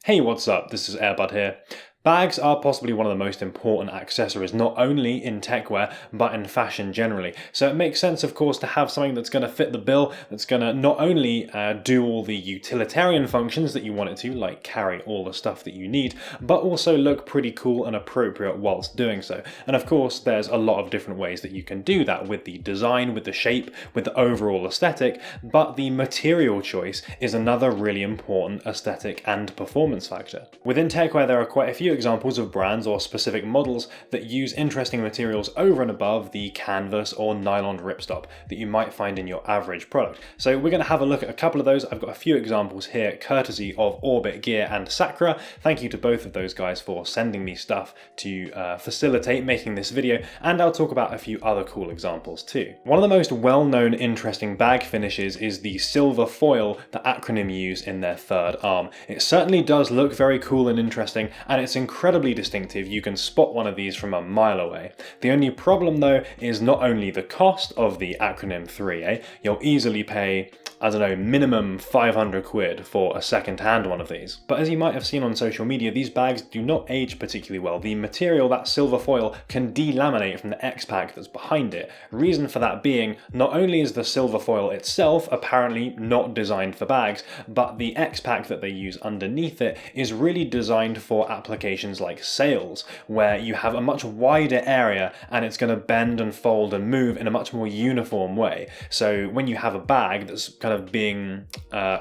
Hey, what's up? This is Airbud here. Bags are possibly one of the most important accessories, not only in techwear, but in fashion generally. So it makes sense, of course, to have something that's going to fit the bill, that's going to not only do all the utilitarian functions that you want it to, like carry all the stuff that you need, but also look pretty cool and appropriate whilst doing so. And of course, there's a lot of different ways that you can do that with the design, with the shape, with the overall aesthetic, but the material choice is another really important aesthetic and performance factor. Within techwear, there are quite a few examples of brands or specific models that use interesting materials over and above the canvas or nylon ripstop that you might find in your average product. So we're going to have a look at a couple of those. I've got a few examples here courtesy of Orbit Gear and Sacra. Thank you to both of those guys for sending me stuff to facilitate making this video, and I'll talk about a few other cool examples too. One of the most well-known interesting bag finishes is the silver foil that Acronym use in their third arm. It certainly does look very cool and interesting, and it's incredibly distinctive. You can spot one of these from a mile away. The only problem though is not only the cost of the Acronym 3A, you'll easily pay, I don't know, minimum 500 quid for a second-hand one of these. But as you might have seen on social media, these bags do not age particularly well. The material, that silver foil, can delaminate from the X-Pack that's behind it. Reason for that being, not only is the silver foil itself apparently not designed for bags, but the X-Pack that they use underneath it is really designed for applications like sails, where you have a much wider area and it's going to bend and fold and move in a much more uniform way. So when you have a bag that's kind of being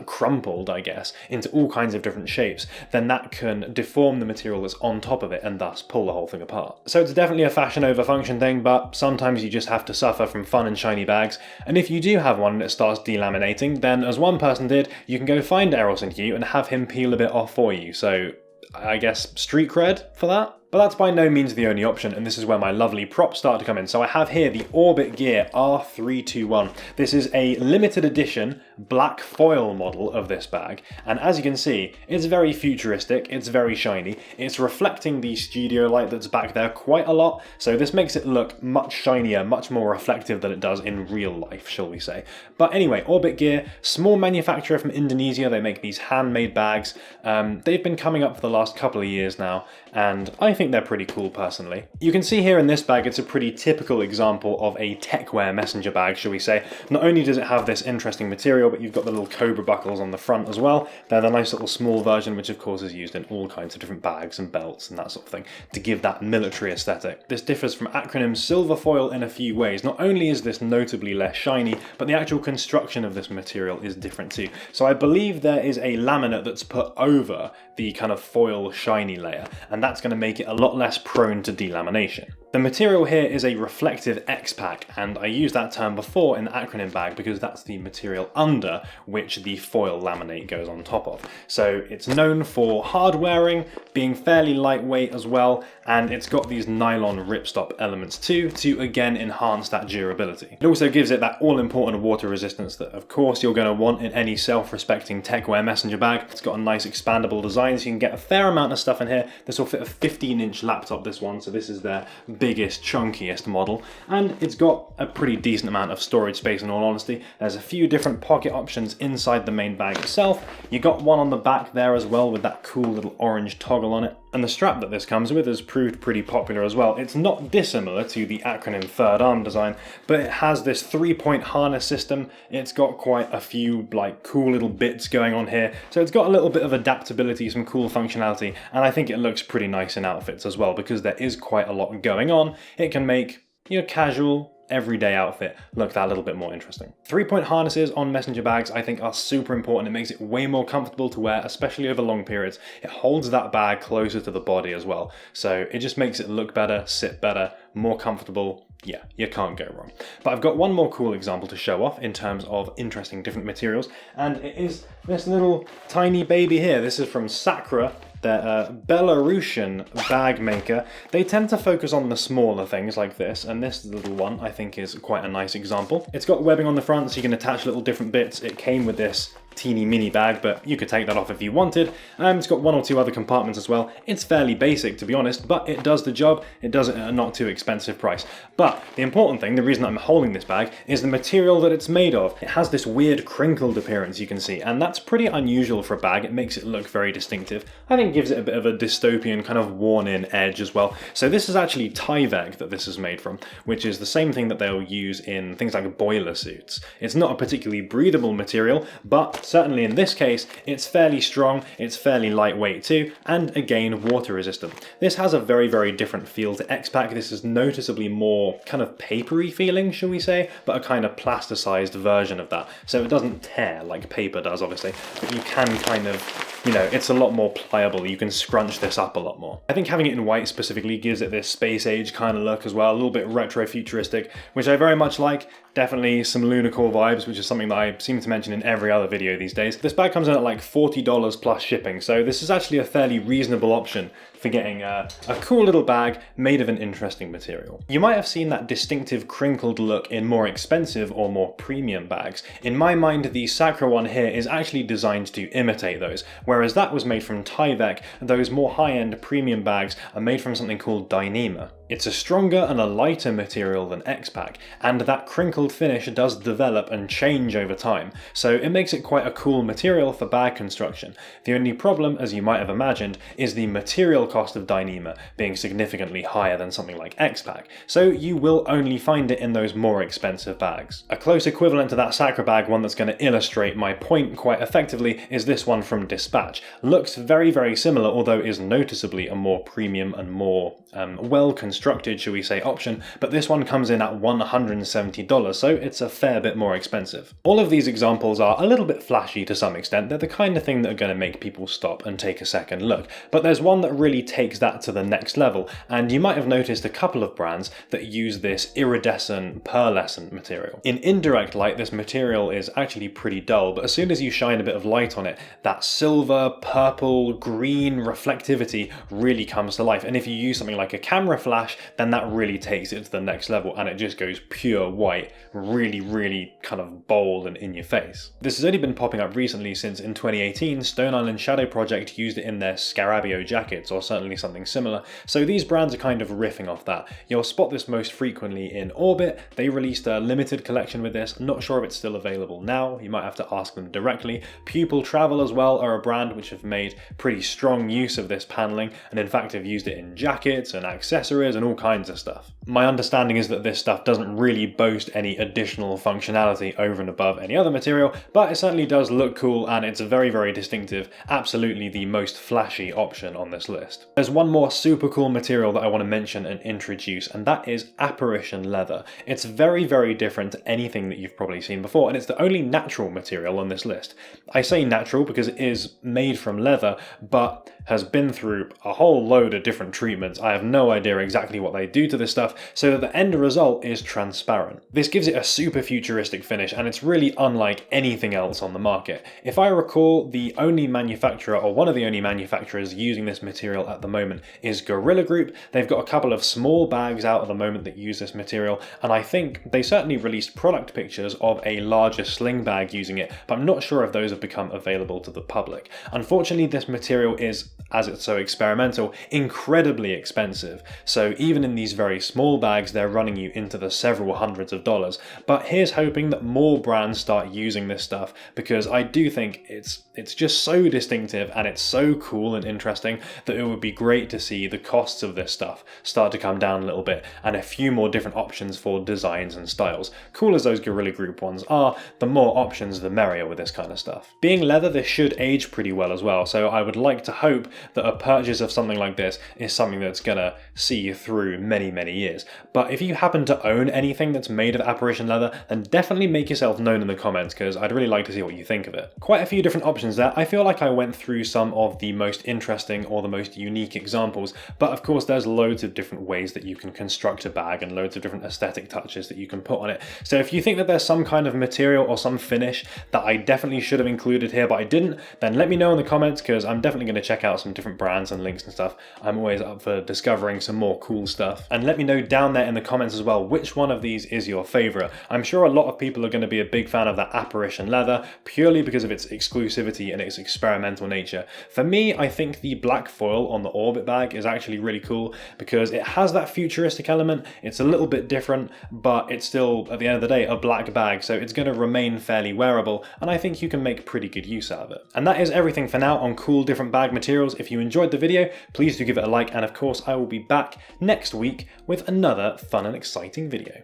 crumpled, I guess, into all kinds of different shapes, then that can deform the material that's on top of it and thus pull the whole thing apart. So it's definitely a fashion over function thing, but sometimes you just have to suffer from fun and shiny bags. And if you do have one that starts delaminating, then as one person did, you can go find Eros and Hugh and have him peel a bit off for you. So I guess street cred for that? But that's by no means the only option, and this is where my lovely props start to come in. So I have here the Orbit Gear R231. This is a limited edition black foil model of this bag, and as you can see, it's very futuristic, it's very shiny, it's reflecting the studio light that's back there quite a lot, so this makes it look much shinier, much more reflective than it does in real life, shall we say. But anyway, Orbit Gear, small manufacturer from Indonesia, they make these handmade bags. They've been coming up for the last couple of years now, and I think they're pretty cool personally. You can see here in this bag, it's a pretty typical example of a techwear messenger bag, shall we say. Not only does it have this interesting material, but you've got the little cobra buckles on the front as well. They're the nice little small version, which of course is used in all kinds of different bags and belts and that sort of thing to give that military aesthetic. This differs from Acronym's silver foil in a few ways. Not only is this notably less shiny, but the actual construction of this material is different too. So I believe there is a laminate that's put over the kind of foil shiny layer, and that's going to make it a lot less prone to delamination. The material here is a reflective X-Pack, and I used that term before in the Acronym bag because that's the material under which the foil laminate goes on top of. So it's known for hard wearing, being fairly lightweight as well, and it's got these nylon ripstop elements too to again enhance that durability. It also gives it that all-important water resistance that of course you're going to want in any self-respecting techwear messenger bag. It's got a nice expandable design, so you can get a fair amount of stuff in here. This will fit a 15-inch laptop, this one, so this is their biggest, chunkiest model, and it's got a pretty decent amount of storage space in all honesty. There's a few different pocket options inside the main bag itself. You got one on the back there as well with that cool little orange toggle on it. And the strap that this comes with has proved pretty popular as well. It's not dissimilar to the Acronym third arm design, but it has this 3-point harness system. It's got quite a few like cool little bits going on here. So it's got a little bit of adaptability, some cool functionality, and I think it looks pretty nice in outfits as well because there is quite a lot going on. It can make your casual, everyday outfit look that little bit more interesting. 3-point harnesses on messenger bags I think are super important. It makes it way more comfortable to wear, especially over long periods. It holds that bag closer to the body as well, so it just makes it look better, sit better, more comfortable. Yeah, you can't go wrong. But I've got one more cool example to show off in terms of interesting different materials, and it is this little tiny baby here. This is from Sacra. They're a Belarusian bag maker. They tend to focus on the smaller things like this, and this little one I think is quite a nice example. It's got webbing on the front so you can attach little different bits. It came with this teeny mini bag, but you could take that off if you wanted. It's got 1 or 2 other compartments as well. It's fairly basic, to be honest, but it does the job. It does it at a not too expensive price. But the important thing, the reason I'm holding this bag, is the material that it's made of. It has this weird crinkled appearance, you can see, and that's pretty unusual for a bag. It makes it look very distinctive. I think it gives it a bit of a dystopian kind of worn-in edge as well. So this is actually Tyvek that this is made from, which is the same thing that they'll use in things like boiler suits. It's not a particularly breathable material, but certainly in this case, it's fairly strong, it's fairly lightweight too, and again, water resistant. This has a very, very different feel to X-Pac. This is noticeably more kind of papery feeling, shall we say, but a kind of plasticized version of that. So it doesn't tear like paper does, obviously, but you can kind of, you know, it's a lot more pliable. You can scrunch this up a lot more. I think having it in white specifically gives it this space age kind of look as well, a little bit retro futuristic, which I very much like. Definitely some lunar core vibes, which is something that I seem to mention in every other video these days. This bag comes in at like $40 plus shipping, so this is actually a fairly reasonable option for getting a cool little bag made of an interesting material. You might have seen that distinctive crinkled look in more expensive or more premium bags. In my mind, the Sacra one here is actually designed to imitate those, whereas that was made from Tyvek, and those more high-end premium bags are made from something called Dyneema. It's a stronger and a lighter material than X-Pac, and that crinkled finish does develop and change over time, so it makes it quite a cool material for bag construction. The only problem, as you might have imagined, is the material cost of Dyneema being significantly higher than something like X-Pac, so you will only find it in those more expensive bags. A close equivalent to that Sacra bag, one that's going to illustrate my point quite effectively, is this one from Dispatch. Looks very, very similar, although is noticeably a more premium and more well-constructed, shall we say, option, but this one comes in at $170, so it's a fair bit more expensive. All of these examples are a little bit flashy to some extent. They're the kind of thing that are going to make people stop and take a second look, but there's one that really takes that to the next level, and you might have noticed a couple of brands that use this iridescent, pearlescent material. In indirect light, this material is actually pretty dull, but as soon as you shine a bit of light on it, that silver, purple, green reflectivity really comes to life, and if you use something like a camera flash, then that really takes it to the next level, and it just goes pure white, really, really kind of bold and in your face. This has only been popping up recently, since in 2018, Stone Island Shadow Project used it in their Scarabeo jackets, or certainly something similar, so these brands are kind of riffing off that. You'll spot this most frequently in Orbit. They released a limited collection with this. I'm not sure if it's still available now, you might have to ask them directly. Pupil Travel as well are a brand which have made pretty strong use of this paneling, and in fact have used it in jackets and accessories and all kinds of stuff. My understanding is that this stuff doesn't really boast any additional functionality over and above any other material, but it certainly does look cool, and it's a very, very distinctive, absolutely the most flashy option on this list. There's one more super cool material that I want to mention and introduce, and that is Apparition Leather. It's very, very different to anything that you've probably seen before, and it's the only natural material on this list. I say natural because it is made from leather, but has been through a whole load of different treatments. I have no idea exactly what they do to this stuff, so that the end result is transparent. This gives it a super futuristic finish, and it's really unlike anything else on the market. If I recall, the only manufacturer, or one of the only manufacturers using this material at the moment, is Guerrilla Group. They've got a couple of small bags out at the moment that use this material, and I think they certainly released product pictures of a larger sling bag using it, but I'm not sure if those have become available to the public. Unfortunately, this material is, as it's so experimental, incredibly expensive, so even in these very small bags, they're running you into the several hundreds of dollars. But here's hoping that more brands start using this stuff, because I do think it's just so distinctive and it's so cool and interesting that it would be great to see the costs of this stuff start to come down a little bit, and a few more different options for designs and styles. Cool as those Guerrilla Group ones are, the more options the merrier with this kind of stuff. Being leather, this should age pretty well as well, so I would like to hope that a purchase of something like this is something that's gonna see you through many, many years. But if you happen to own anything that's made of Apparition Leather, then definitely make yourself known in the comments, because I'd really like to see what you think of it. Quite a few different options there. I feel like I went through some of the most interesting or the most unique examples, but of course there's loads of different ways that you can construct a bag and loads of different aesthetic touches that you can put on it. So if you think that there's some kind of material or some finish that I definitely should have included here but I didn't, then let me know in the comments, because I'm definitely going to check out some different brands and links and stuff. I'm always up for discovering some more cool cool stuff. And let me know down there in the comments as well which one of these is your favorite. I'm sure a lot of people are going to be a big fan of that Apparition Leather purely because of its exclusivity and its experimental nature. For me, I think the black foil on the Orbit bag is actually really cool because it has that futuristic element. It's a little bit different, but it's still, at the end of the day, a black bag, so it's going to remain fairly wearable, and I think you can make pretty good use out of it. And that is everything for now on cool different bag materials. If you enjoyed the video, please do give it a like, and of course I will be back next week with another fun and exciting video.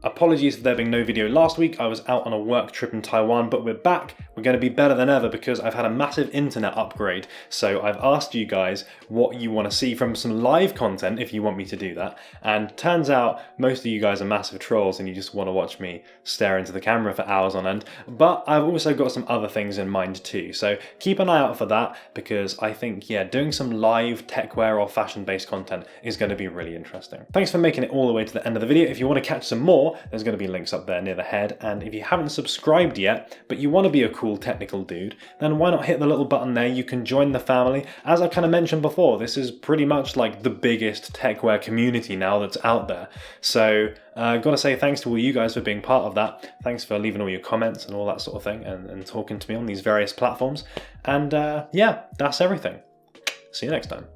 Apologies for there being no video last week. I was out on a work trip in Taiwan, but we're back. We're going to be better than ever because I've had a massive internet upgrade. So I've asked you guys what you want to see from some live content if you want me to do that. And turns out most of you guys are massive trolls and you just want to watch me stare into the camera for hours on end. But I've also got some other things in mind too. So keep an eye out for that because I think, yeah, doing some live techwear or fashion-based content is going to be really interesting. Thanks for making it all the way to the end of the video. If you want to catch some more, there's going to be links up there near the head, and if you haven't subscribed yet, but you want to be a cool technical dude, then why not hit the little button there? You can join the family. As I kind of mentioned before, this is pretty much like the biggest techwear community now that's out there. So I've got to say thanks to all you guys for being part of that. Thanks for leaving all your comments and all that sort of thing, and talking to me on these various platforms. And yeah, that's everything. See you next time.